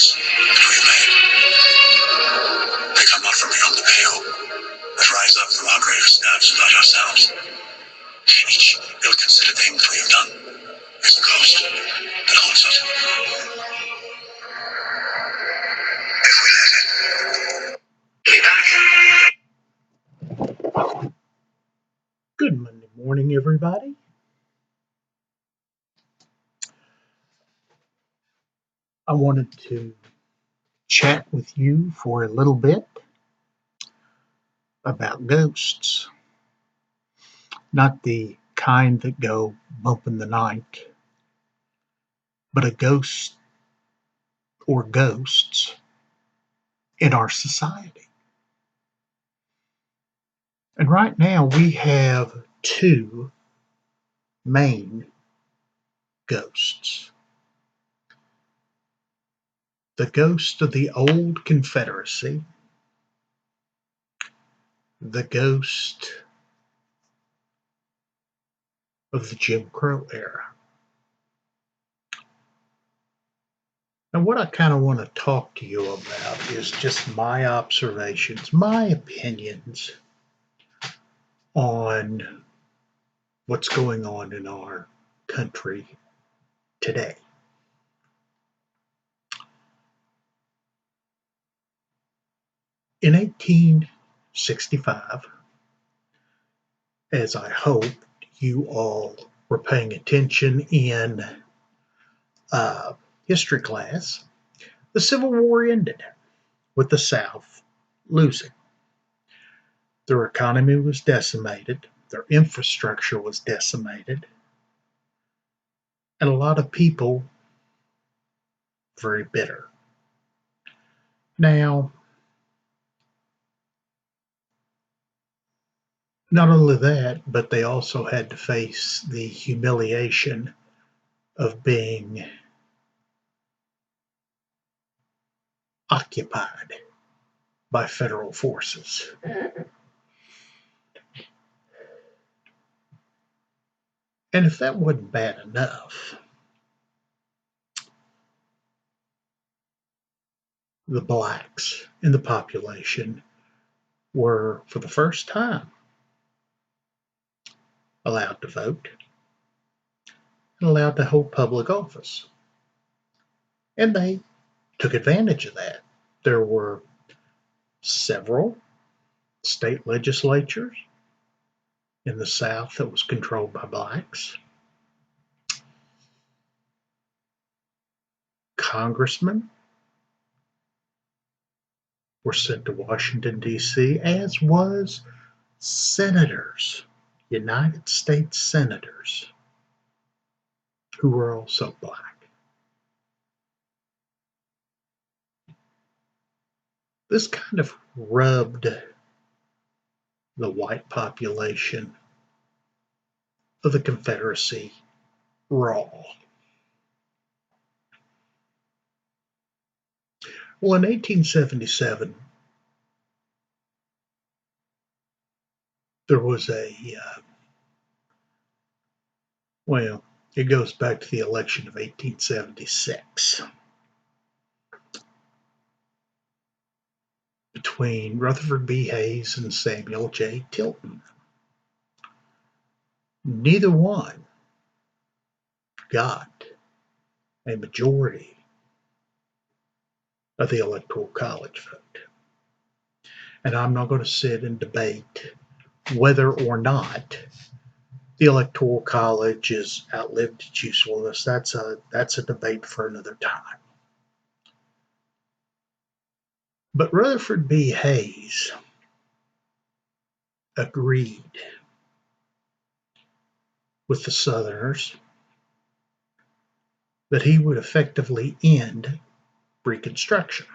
choices that we've made. They come not from beyond the pale, but rise up from our gravest doubts about ourselves. Each ill-considered thing that we have done is a cost that haunts us. If we let it, be back. Good Monday morning, everybody. I wanted to chat with you for a little bit about ghosts. Not the kind that go bump in the night, but a ghost or ghosts in our society. And right now we have two main ghosts. The ghost of the old Confederacy, the ghost of the Jim Crow era. And what I kind of want to talk to you about is just my observations, my opinions on what's going on in our country today. In 1865, as I hope you all were paying attention in history class, the Civil War ended with the South losing. Their economy was decimated, their infrastructure was decimated, and a lot of people very bitter. Now, not only that, but they also had to face the humiliation of being occupied by federal forces. And if that wasn't bad enough, the blacks in the population were, for the first time, allowed to vote and allowed to hold public office. And they took advantage of that. There were several state legislatures in the South that was controlled by blacks. Congressmen were sent to Washington, D.C., as was senators, United States senators, who were also black. This kind of rubbed the white population of the Confederacy raw. Well, in 1877, there was it goes back to the election of 1876 between Rutherford B. Hayes and Samuel J. Tilton. Neither one got a majority of the Electoral College vote. And I'm not going to sit and debate whether or not the Electoral College has outlived its usefulness. That's a debate for another time. But Rutherford B. Hayes agreed with the Southerners that he would effectively end Reconstruction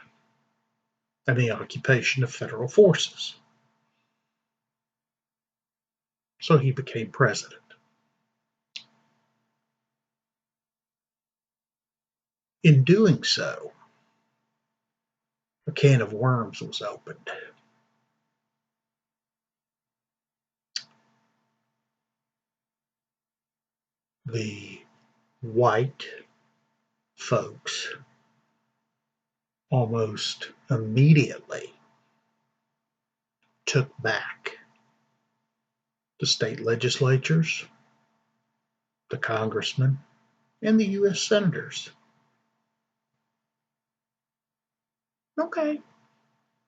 and the occupation of federal forces. So he became president. In doing so, a can of worms was opened. The white folks almost immediately took back the state legislatures, the congressmen, and the U.S. senators. Okay,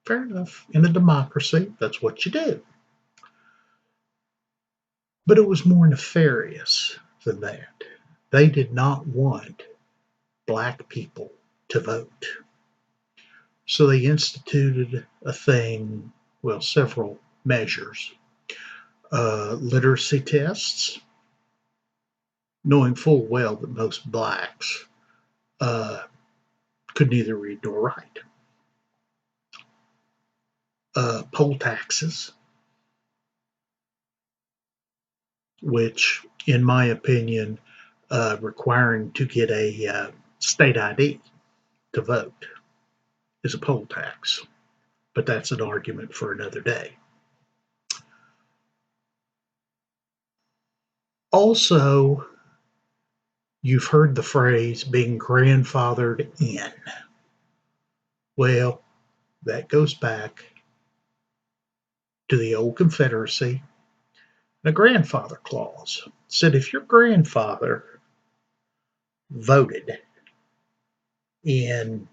fair enough. In a democracy, that's what you do. But it was more nefarious than that. They did not want black people to vote. So they instituted a thing, well, several measures. Literacy tests, knowing full well that most blacks uh, could neither read nor write. Poll taxes, which, in my opinion, requiring to get a state ID to vote is a poll tax, but that's an argument for another day. Also, you've heard the phrase being grandfathered in. Well, that goes back to the old Confederacy. The grandfather clause said if your grandfather voted in,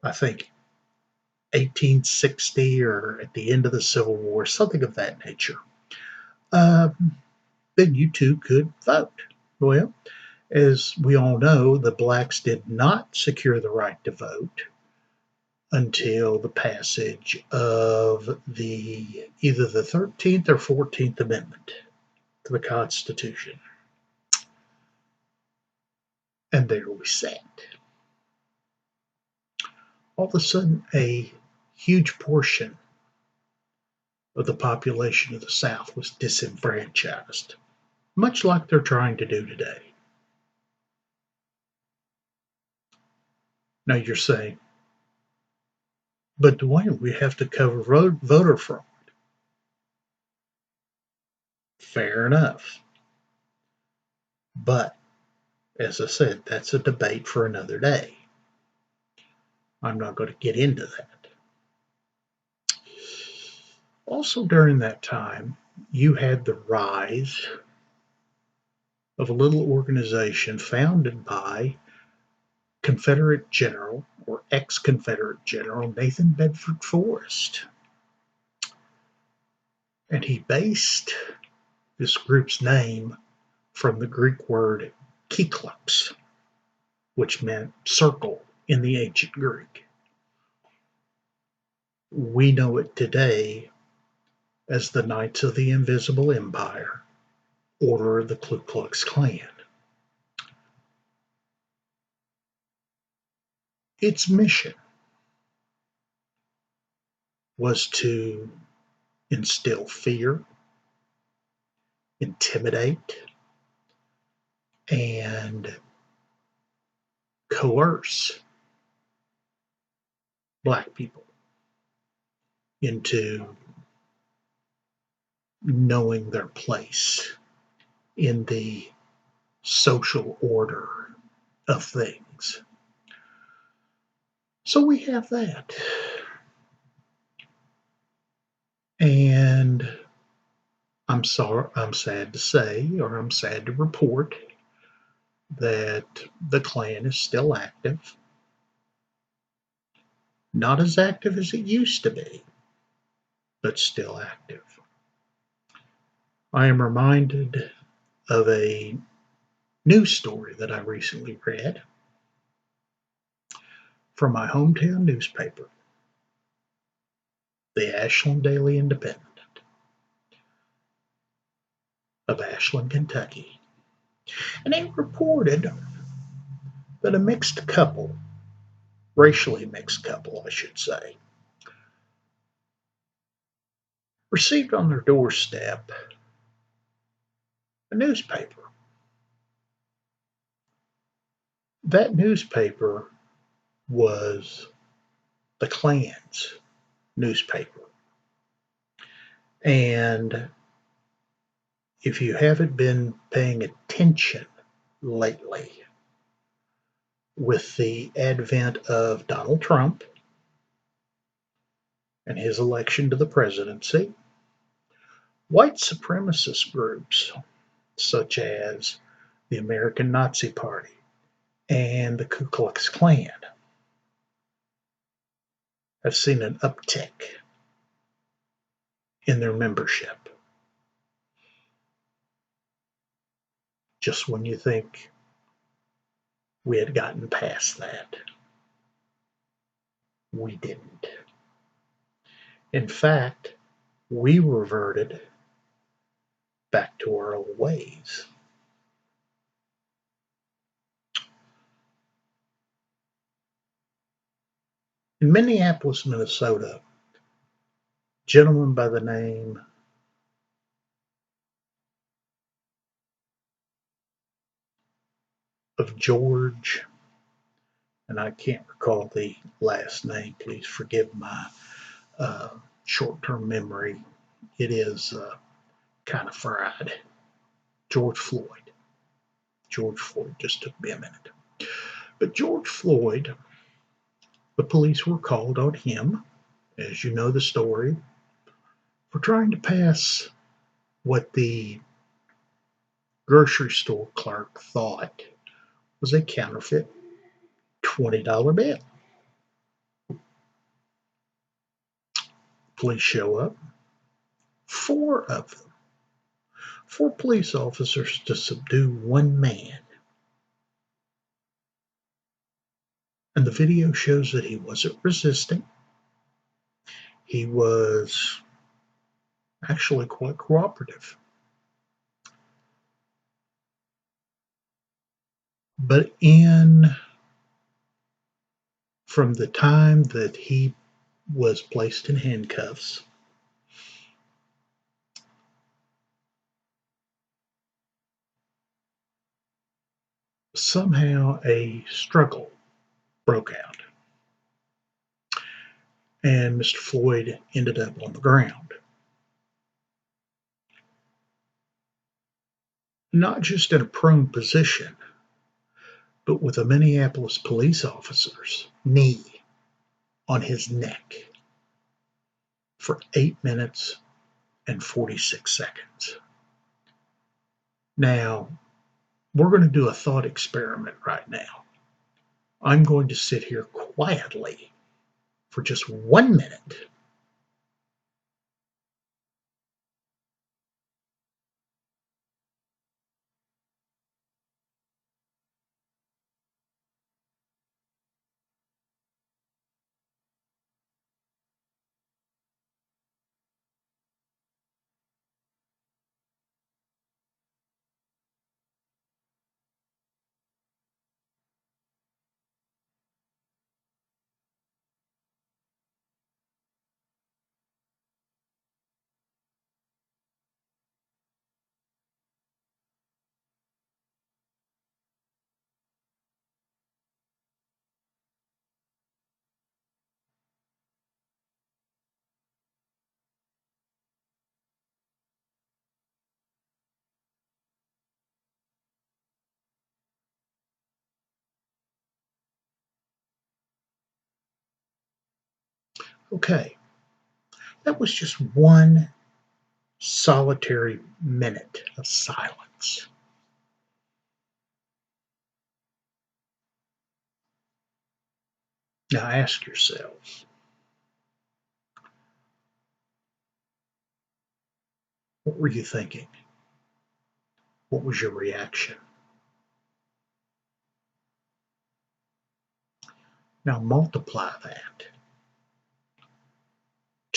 I think, 1860 or at the end of the Civil War, something of that nature, um, then you too could vote. Well, as we all know, the blacks did not secure the right to vote until the passage of the either the 13th or 14th Amendment to the Constitution. And there we sat. All of a sudden, a huge portion of the population of the South was disenfranchised, much like they're trying to do today. Now you're saying, but Dwayne, we have to cover voter fraud. Fair enough. But, as I said, that's a debate for another day. I'm not going to get into that. Also, during that time, you had the rise of a little organization founded by Confederate General or ex-Confederate General Nathan Bedford Forrest. And he based this group's name from the Greek word kyklos, which meant circle in the ancient Greek. We know it today as the Knights of the Invisible Empire, Order of the Ku Klux Klan. Its mission was to instill fear, intimidate, and coerce black people into knowing their place in the social order of things. So we have that. And I'm sad to say, or I'm sad to report, that the Klan is still active. Not as active as it used to be, but still active. I am reminded of a news story that I recently read from my hometown newspaper, the Ashland Daily Independent of Ashland, Kentucky. And it reported that a mixed couple, racially mixed couple, I should say, received on their doorstep a newspaper. That newspaper was the Klan's newspaper. And if you haven't been paying attention lately, with the advent of Donald Trump and his election to the presidency, white supremacist groups such as the American Nazi Party and the Ku Klux Klan have seen an uptick in their membership. Just when you think we had gotten past that, we didn't. In fact, we reverted back to our old ways. In Minneapolis, Minnesota, a gentleman by the name of George, and I can't recall the last name, please forgive my uh, short-term memory. It is kind of fried. George Floyd. George Floyd, just took me a minute. But George Floyd, the police were called on him, as you know the story, for trying to pass what the grocery store clerk thought was a counterfeit $20 bill. Police show up, four of them, four police officers to subdue one man. And the video shows that he wasn't resisting. He was actually quite cooperative. But from the time that he was placed in handcuffs, somehow a struggle broke out. And Mr. Floyd ended up on the ground. Not just in a prone position, but with a Minneapolis police officer's knee on his neck for 8 minutes and 46 seconds. Now, we're going to do a thought experiment right now. I'm going to sit here quietly for just 1 minute. Okay, that was just one solitary minute of silence. Now ask yourselves, what were you thinking? What was your reaction? Now multiply that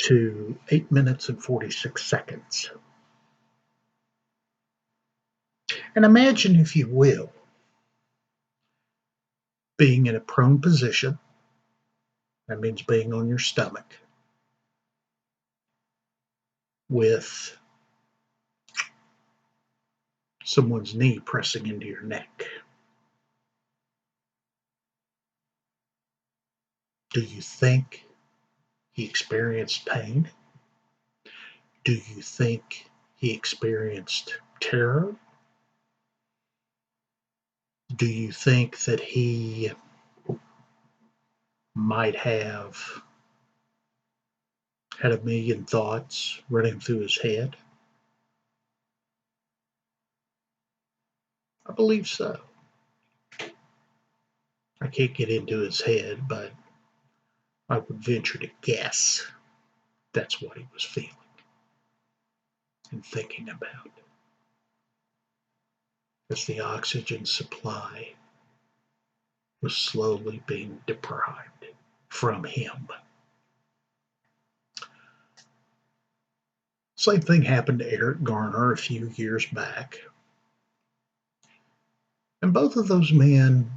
to 8 minutes and 46 seconds. And imagine, if you will, being in a prone position. That means being on your stomach with someone's knee pressing into your neck. Do you think he experienced pain? Do you think he experienced terror? Do you think that he might have had a million thoughts running through his head? I believe so. I can't get into his head, but I would venture to guess that's what he was feeling and thinking about as the oxygen supply was slowly being deprived from him. Same thing happened to Eric Garner a few years back. And both of those men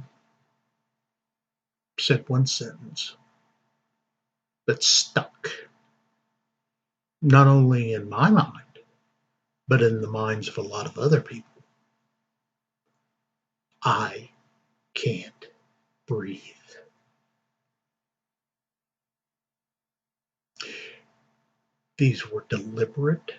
said one sentence that stuck, not only in my mind, but in the minds of a lot of other people. I can't breathe. These were deliberate.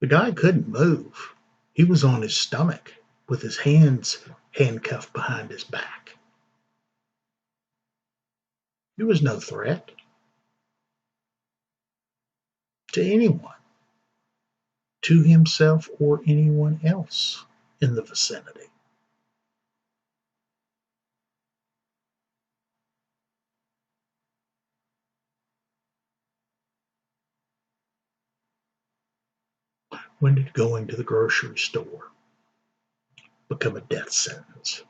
The guy couldn't move. He was on his stomach with his hands handcuffed behind his back. He was no threat to anyone, to himself or anyone else in the vicinity. When did going to the grocery store become a death sentence?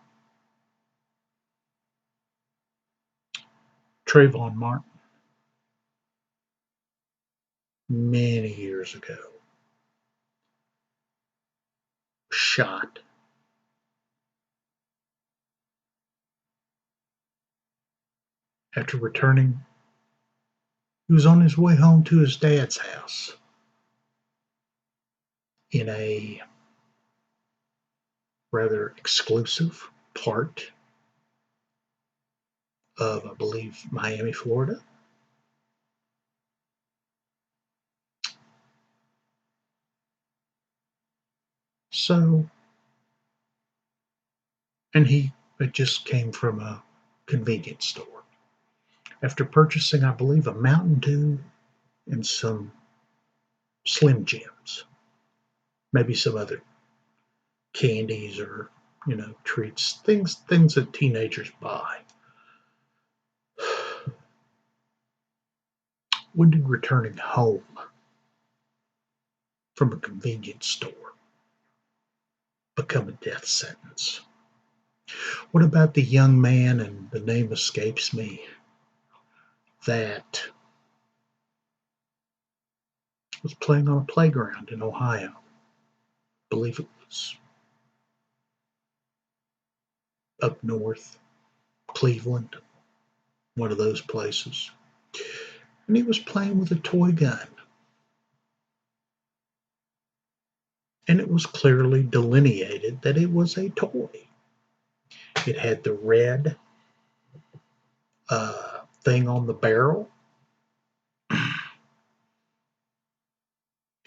Trayvon Martin, many years ago, shot after returning. He was on his way home to his dad's house in a rather exclusive part of, I believe, Miami, Florida. So, and he just came from a convenience store after purchasing, I believe, a Mountain Dew and some Slim Jims, maybe some other candies or treats, things that teenagers buy. When did returning home from a convenience store become a death sentence? What about the young man, and the name escapes me, that was playing on a playground in Ohio? I believe it was up north, Cleveland, one of those places. And he was playing with a toy gun. And it was clearly delineated that it was a toy. It had the red thing on the barrel.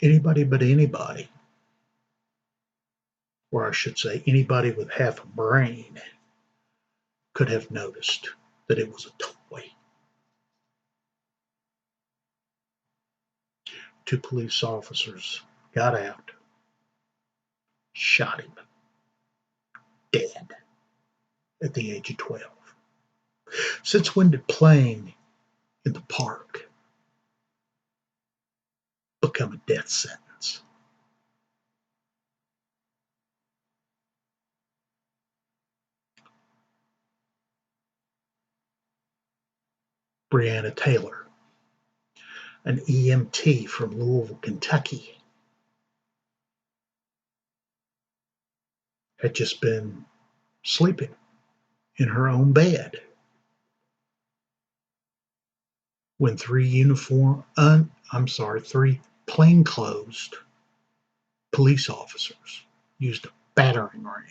Anybody but anybody, or I should say anybody with half a brain, could have noticed that it was a toy. Two police officers got out, shot him dead at the age of 12. Since when did playing in the park become a death sentence? Breonna Taylor, an EMT from Louisville, Kentucky, had just been sleeping in her own bed when three plainclothes police officers used a battering ram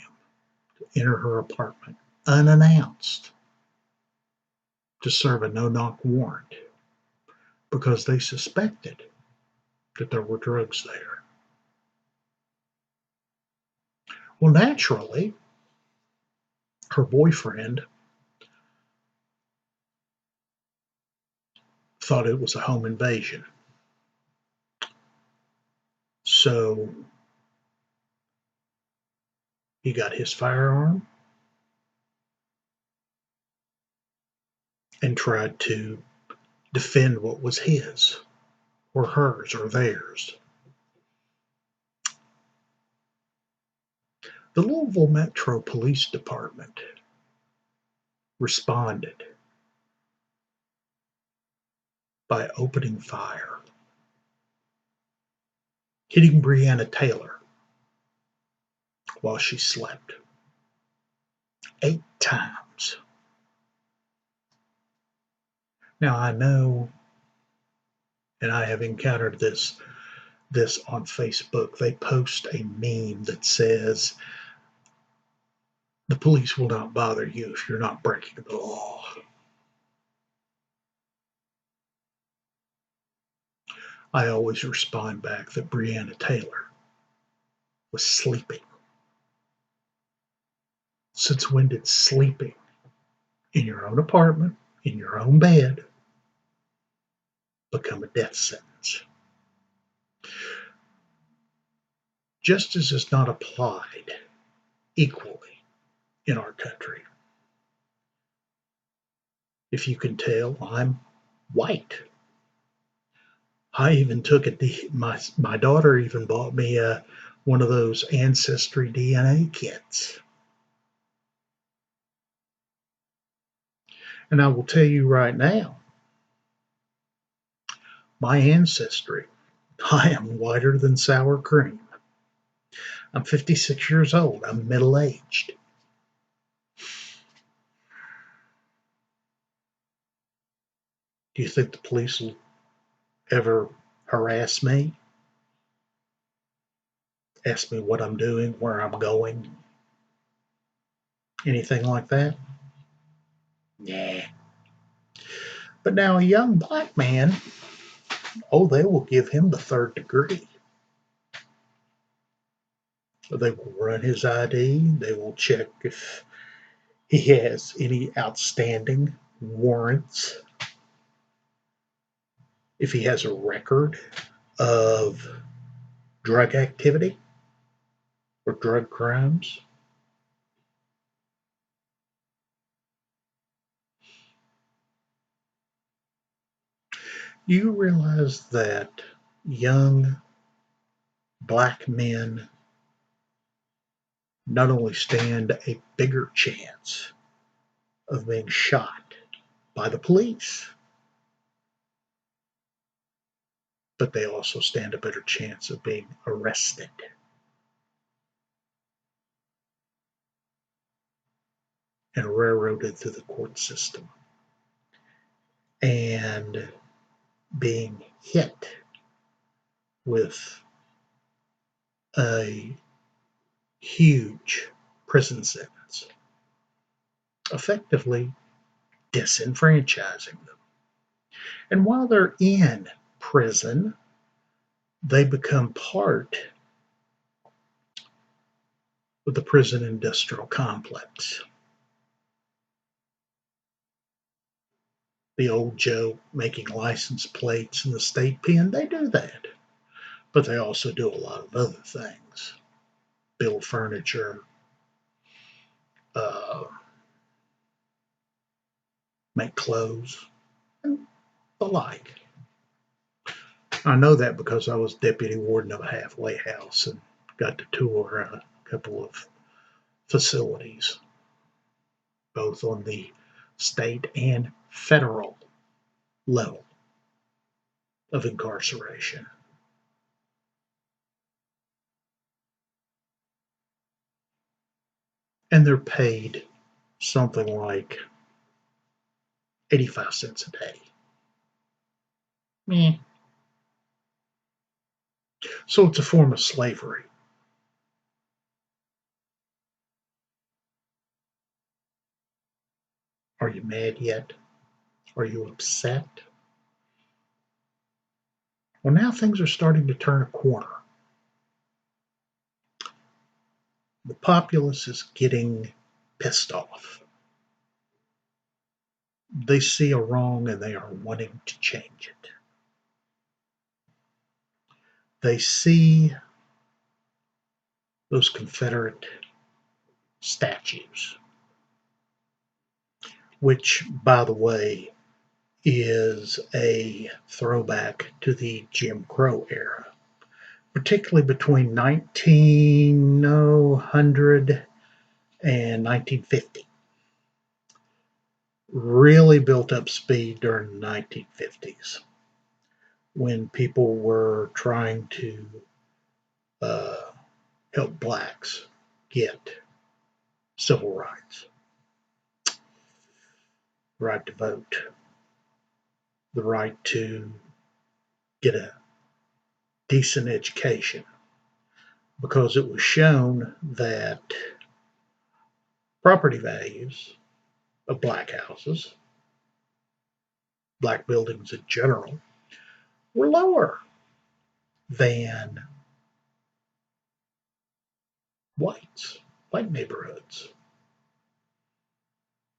to enter her apartment unannounced to serve a no-knock warrant because they suspected that there were drugs there. Well, naturally, her boyfriend thought it was a home invasion. So he got his firearm and tried to defend what was his or hers or theirs. The Louisville Metro Police Department responded by opening fire, hitting Breonna Taylor while she slept 8 times. Now I know, and I have encountered this on Facebook. They post a meme that says, "The police will not bother you if you're not breaking the law." I always respond back that Breonna Taylor was sleeping. Since when did sleeping in your own apartment, in your own bed, become a death sentence? Justice is not applied equally in our country. If you can tell, I'm white. I even took my daughter even bought me one of those ancestry DNA kits. And I will tell you right now, my ancestry, I am whiter than sour cream. I'm 56 years old. I'm middle-aged. Do you think the police will ever harass me? Ask me what I'm doing, where I'm going? Anything like that? Nah. But now a young black man, oh, they will give him the 3rd degree. They will run his ID. They will check if he has any outstanding warrants, if he has a record of drug activity or drug crimes. You realize that young black men not only stand a bigger chance of being shot by the police, but they also stand a better chance of being arrested and railroaded through the court system and being hit with a huge prison sentence, effectively disenfranchising them. And while they're in prison, they become part of the prison industrial complex. The old joke, making license plates in the state pen, they do that. But they also do a lot of other things. Build furniture, uh, make clothes, and the like. I know that because I was deputy warden of a halfway house and got to tour a couple of facilities, both on the state and federal level of incarceration. And they're paid something like 85 cents a day. Meh. So it's a form of slavery. Are you mad yet? Are you upset? Well, now things are starting to turn a corner. The populace is getting pissed off. They see a wrong and they are wanting to change it. They see those Confederate statues, which, by the way, is a throwback to the Jim Crow era, particularly between 1900 and 1950. Really built up speed during the 1950s when people were trying to uh, help blacks get civil rights, the right to vote, the right to get a decent education, because it was shown that property values of black houses, black buildings in general, were lower than white neighborhoods.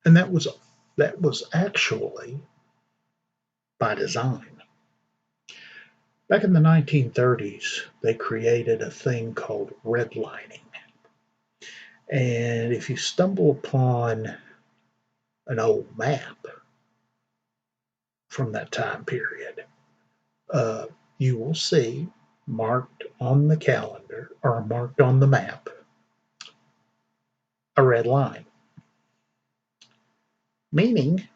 And that was actually by design. Back in the 1930s, they created a thing called redlining. And if you stumble upon an old map from that time period, uh, you will see marked on the calendar or marked on the map a red line, meaning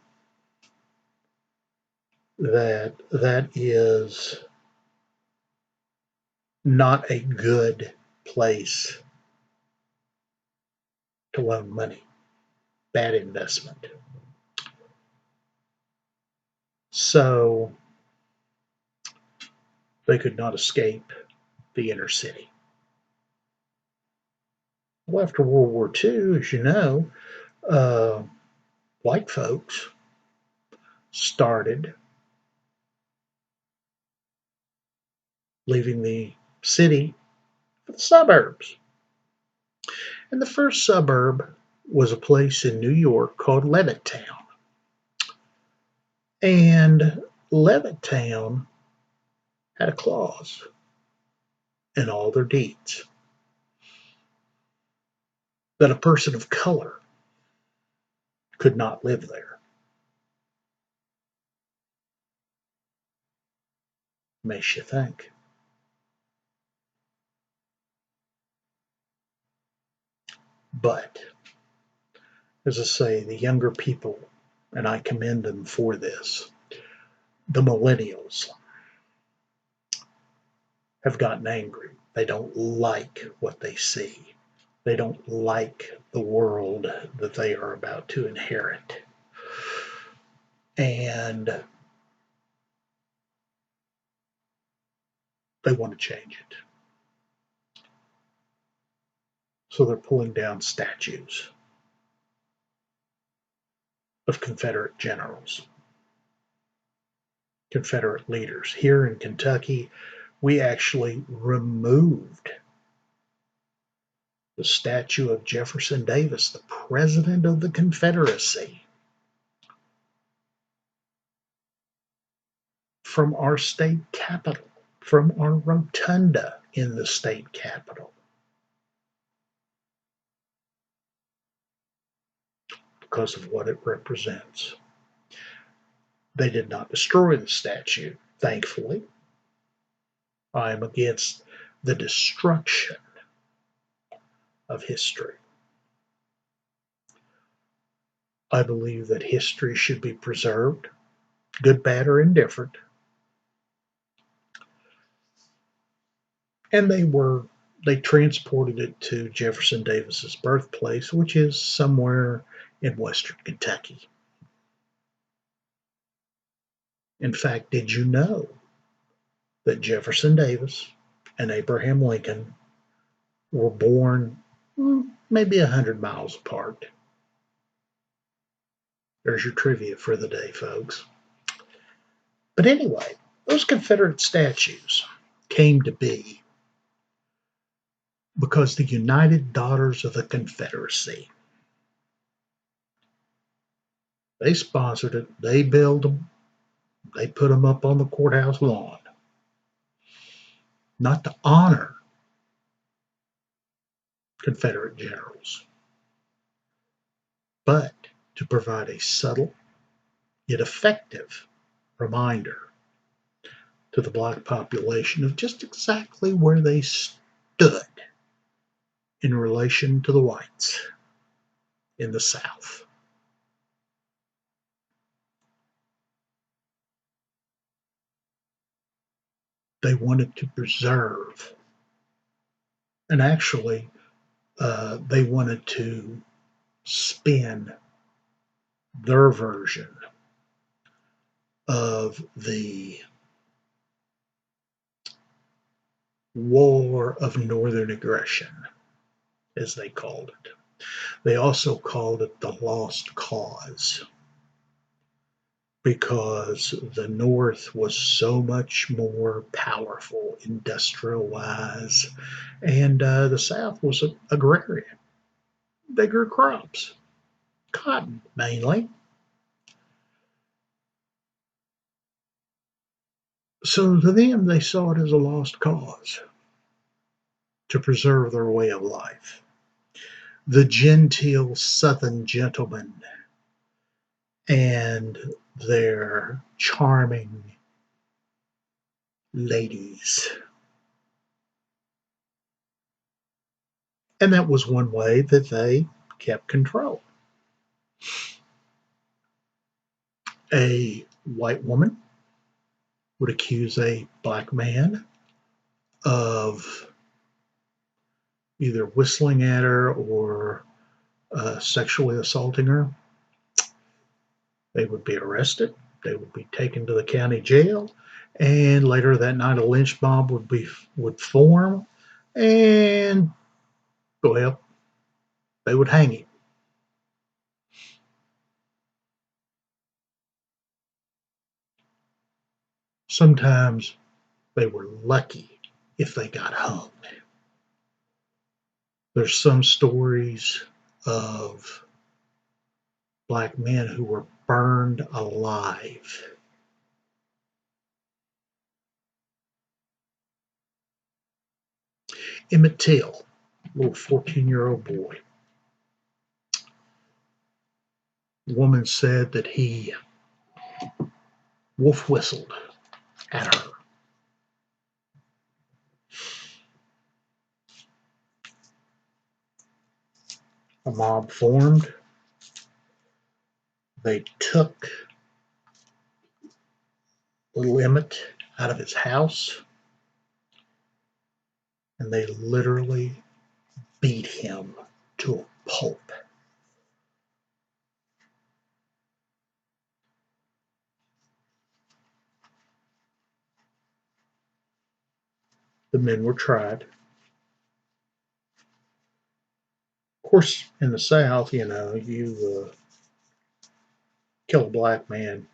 that is not a good place to loan money, bad investment. So they could not escape the inner city. Well, after World War II, as you know, uh, white folks started leaving the city for the suburbs. And the first suburb was a place in New York called Levittown. And Levittown had a clause in all their deeds that a person of color could not live there. Makes you think. But, as I say, the younger people, and I commend them for this, the millennials, have gotten angry. They don't like what they see. They don't like the world that they are about to inherit. And they want to change it. So they're pulling down statues of Confederate generals, Confederate leaders. Here in Kentucky, we actually removed the statue of Jefferson Davis, the President of the Confederacy, from our state capitol, from our rotunda in the state capitol, because of what it represents. They did not destroy the statue, thankfully. I am against the destruction of history. I believe that history should be preserved, good, bad, or indifferent. And they transported it to Jefferson Davis's birthplace, which is somewhere in western Kentucky. In fact, did you know that Jefferson Davis and Abraham Lincoln were born maybe 100 miles apart? There's your trivia for the day, folks. But anyway, those Confederate statues came to be because the United Daughters of the Confederacy They sponsored it. They built them. They put them up on the courthouse lawn, not to honor Confederate generals, but to provide a subtle yet effective reminder to the black population of just exactly where they stood in relation to the whites in the South. They wanted to preserve, and actually, they wanted to spin their version of the War of Northern Aggression, as they called it. They also called it the Lost Cause because the North was so much more powerful industrial wise, and the South was agrarian. They grew crops, cotton mainly. So to them, they saw it as a lost cause to preserve their way of life. The genteel Southern gentlemen and their charming ladies. And that was one way that they kept control. A white woman would accuse a black man of either whistling at her or sexually assaulting her. They would be arrested. They would be taken to the county jail, and later that night a lynch mob would form, and well, they would hang him. Sometimes they were lucky if they got hung. There's some stories of black men who were burned alive. Emmett Till, little 14-year-old boy. The woman said that he wolf whistled at her. A mob formed. They took little Emmett out of his house and they literally beat him to a pulp. The men were tried. Of course, in the South, you kill a black man,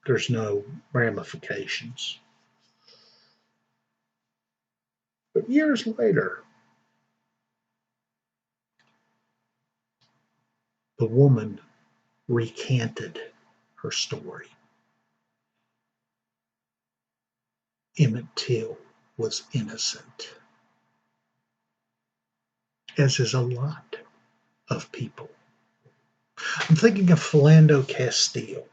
there's no ramifications. But years later, the woman recanted her story. Emmett Till was innocent, as is a lot of people. I'm thinking of Philando Castile.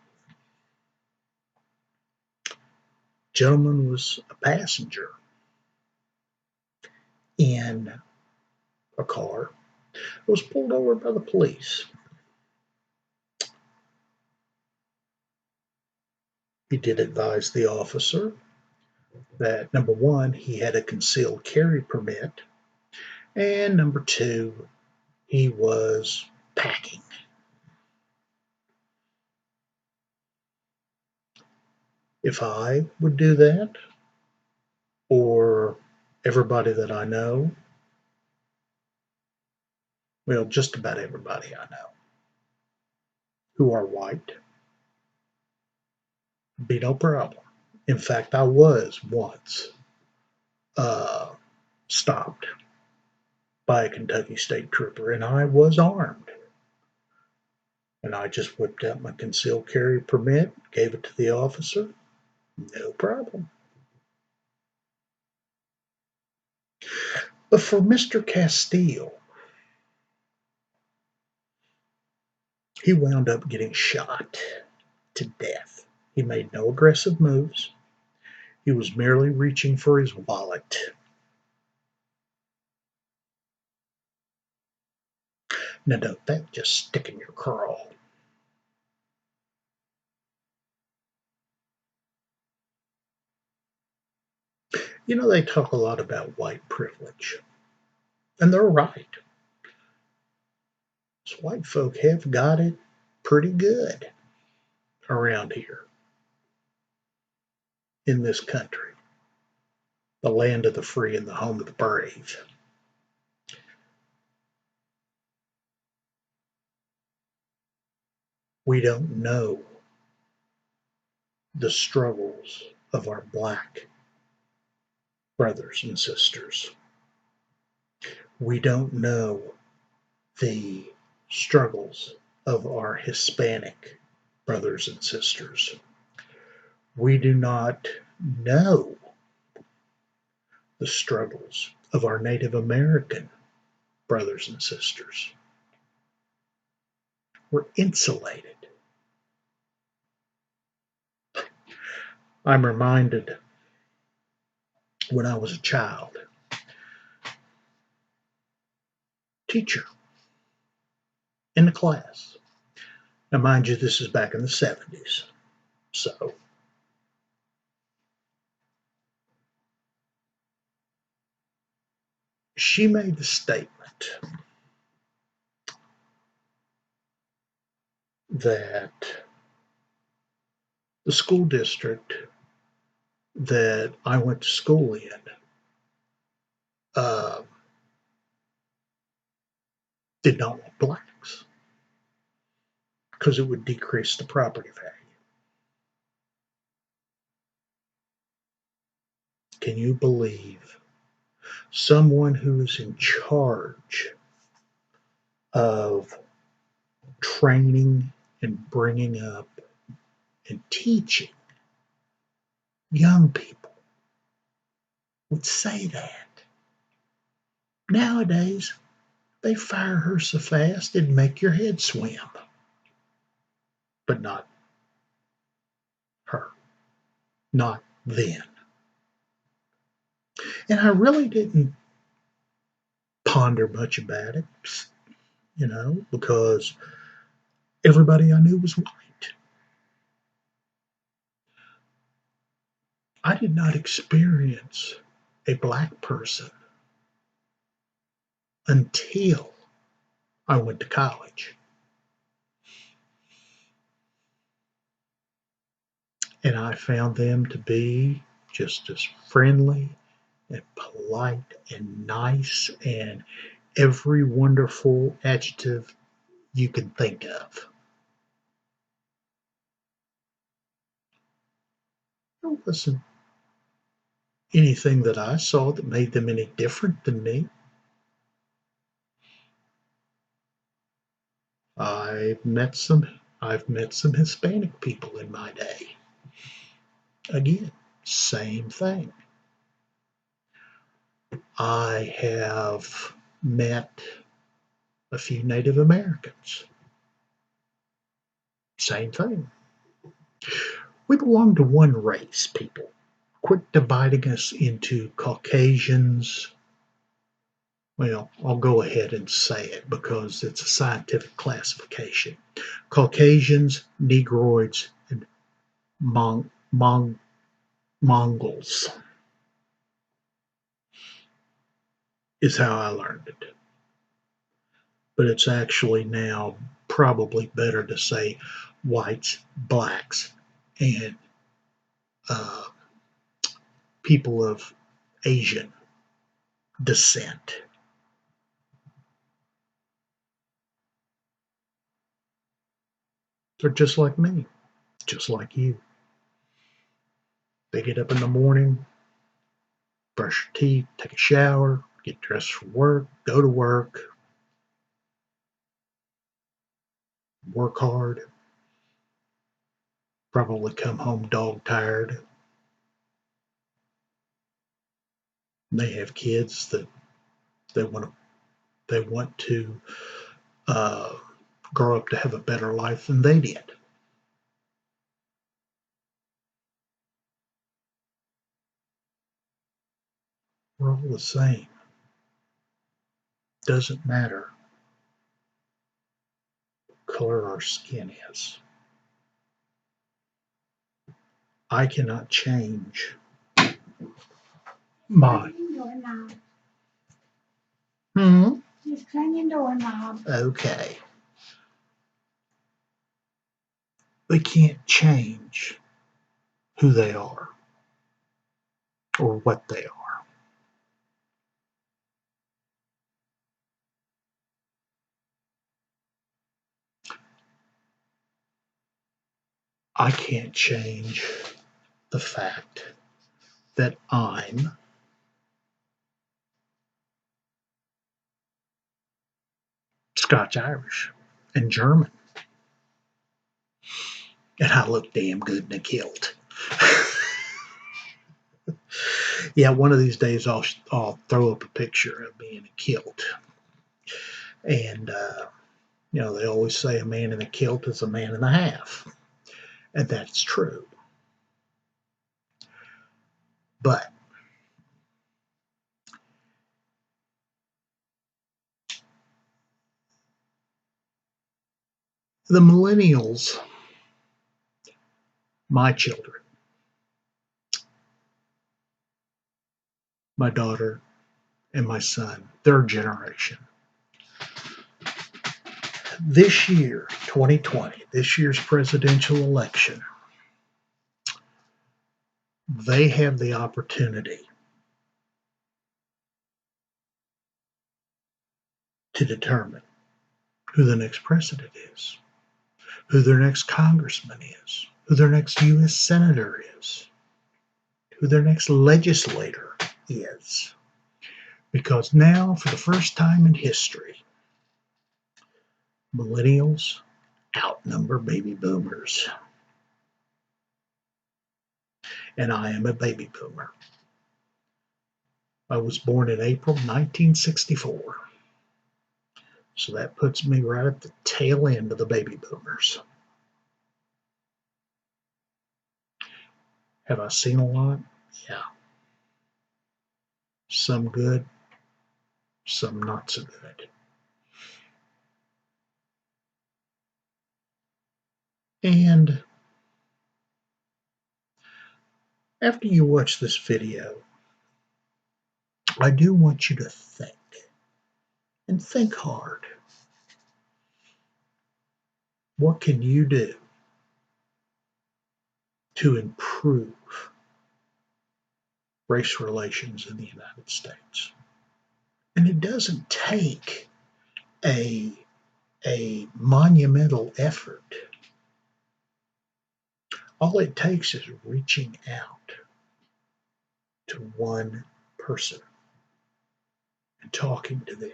Gentleman was a passenger in a car, was pulled over by the police. He did advise the officer that number one, he had a concealed carry permit, and number two, he was packing. If I would do that, or everybody that I know, well, just about everybody I know who are white, be no problem. In fact, I was once uh, stopped by a Kentucky State Trooper, and I was armed. And I just whipped out my concealed carry permit, gave it to the officer. No problem. But for Mr. Castile, he wound up getting shot to death. He made no aggressive moves. He was merely reaching for his wallet. Now, don't that just stick in your craw? You know, they talk a lot about white privilege, and they're right. So white folk have got it pretty good around here in this country, the land of the free and the home of the brave. We don't know the struggles of our black brothers and sisters. We don't know the struggles of our Hispanic brothers and sisters. We do not know the struggles of our Native American brothers and sisters. We're insulated. I'm reminded when I was a child, teacher in the class. Now, mind you, this is back in the 70s. So she made the statement that the school district that I went to school in uh, did not want blacks because it would decrease the property value. Can you believe someone who is in charge of training and bringing up and teaching young people would say that? Nowadays, they fire her so fast it'd make your head swim, but not her, not then. And I really didn't ponder much about it, because everybody I knew was white. I did not experience a black person until I went to college. And I found them to be just as friendly and polite and nice and every wonderful adjective you can think of. There wasn't anything that I saw that made them any different than me. I've met some I've met some Hispanic people in my day. Again, same thing. I have met a few Native Americans. Same thing. We belong to one race, people. Quit dividing us into Caucasians. Well, I'll go ahead and say it because it's a scientific classification. Caucasians, Negroids, and Mongols is how I learned it. But it's actually now probably better to say whites, blacks, and uh, people of Asian descent. They're just like me, just like you. They get up in the morning, brush your teeth, take a shower, get dressed for work, go to work, work hard, probably come home dog tired. They have kids that they want to they want to uh, grow up to have a better life than they did. We're all the same. Doesn't matter what color our skin is. I cannot change my. Doorknob. Hmm. He's clanging doorknob. Okay. They can't change who they are or what they are. I can't change the fact that I'm Scotch Irish and German, and I look damn good in a kilt. Yeah, one of these days I'll throw up a picture of me in a kilt, and they always say a man in a kilt is a man and a half, and that's true. But the millennials, my children, my daughter and my son, their generation, this year, 2020, this year's presidential election, they have the opportunity to determine who the next president is, who their next congressman is, who their next U.S. senator is, who their next legislator is. Because now, for the first time in history, millennials outnumber baby boomers. And I am a baby boomer. I was born in April 1964. So that puts me right at the tail end of the baby boomers. Have I seen a lot? Yeah. Some good, some not so good. And after you watch this video, I do want you to think, and think hard. What can you do to improve race relations in the United States? And it doesn't take a monumental effort. All it takes is reaching out to one person and talking to them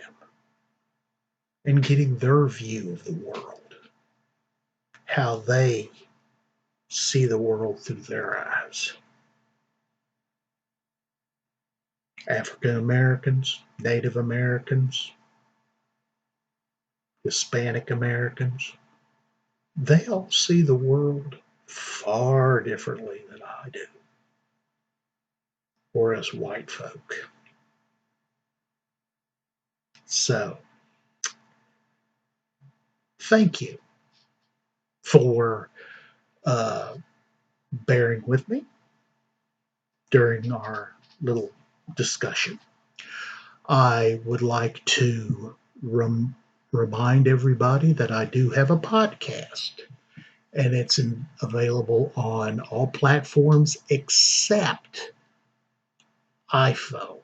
and getting their view of the world, how they see the world through their eyes. African Americans, Native Americans, Hispanic Americans, they all see the world far differently than I do, or as white folk. So, thank you for bearing with me during our little discussion. I would like to remind everybody that I do have a podcast, and it's available on all platforms except iPhone,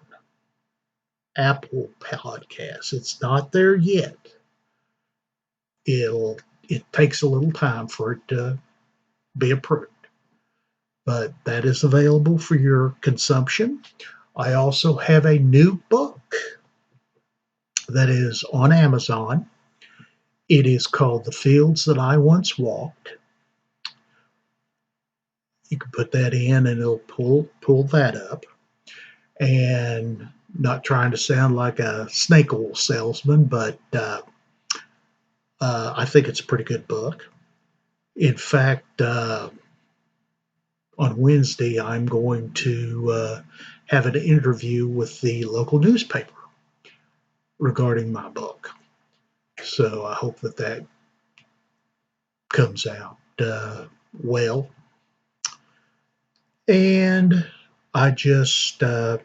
Apple Podcasts. It's not there yet. It takes a little time for it to be approved, but that is available for your consumption. I also have a new book that is on Amazon. It is called The Fields That I Once Walked. You can put that in and it'll pull that up. And not trying to sound like a snake oil salesman, but I think it's a pretty good book. In fact, on Wednesday, I'm going to have an interview with the local newspaper regarding my book. So I hope that comes out well. And I just want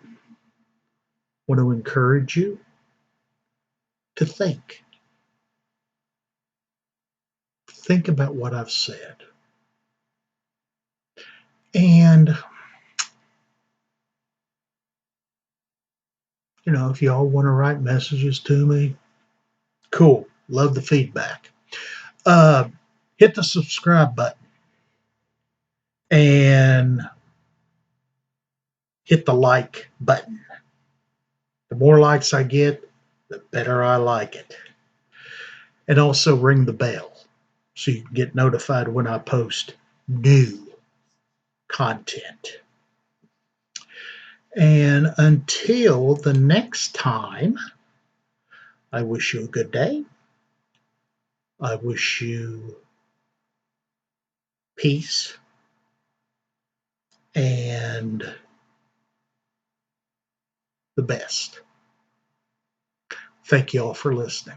to encourage you to think. Think about what I've said. And, if y'all want to write messages to me, cool. Love the feedback. Hit the subscribe button and hit the like button. The more likes I get, the better I like it. And also ring the bell so you can get notified when I post new content. And until the next time, I wish you a good day. I wish you peace and the best. Thank you all for listening.